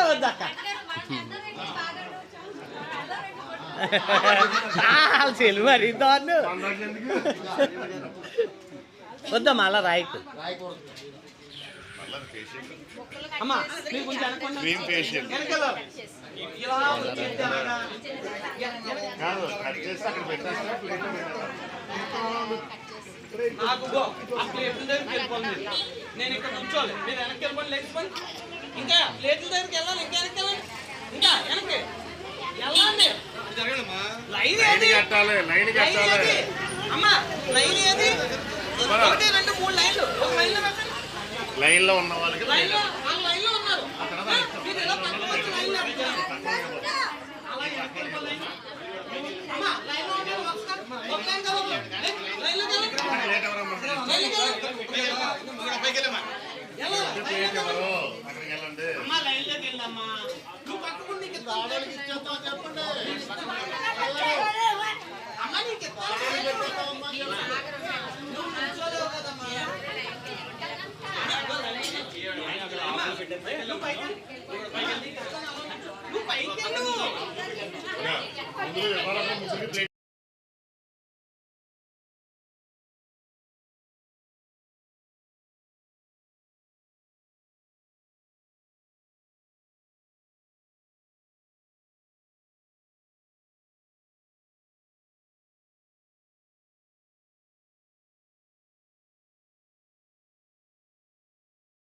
వద్దక్క చెల్లు మరి దాన్ని వద్దమ్మా అలా రాయకు అమ్మా క్రీమ్ ఫేషియల్ కాదు కట్ చేసి అక్కడ పెట్టేస్తా ప్లేట్లో నేను ఇక్కడ కూర్చోవాలి మీరు వెనక్కి వెళ్ళిపోండి లేచిపోయి ఇంకా ప్లేట్ల దగ్గరికి వెళ్ళాలి ఇంకా వెనక్కి వెళ్ళండి ఇంకా వెనక్కి వెళ్ళండి లైన్ కట్టాలి అమ్మా లైన్ ఏది 1 2 3 లైన్లు ఒక లైన్లో పెట్టండి లైన్ లో ఉన్న వాళ్ళకి లైన్లో ఉన్నారు మీరు ఎలా పక్కన వచ్చి లైన్లో అమ్మా లైన్లో ఉన్నారు ఒక లైన్ కదా లైన్లో అమ్మా లైన్లోకి వెళ్ళమ్మా నువ్వు పట్టుకుంటే చెప్పండి అమ్మా నీకు నువ్వు నిల్చోలేవు కదమ్మా నువ్వు పైకి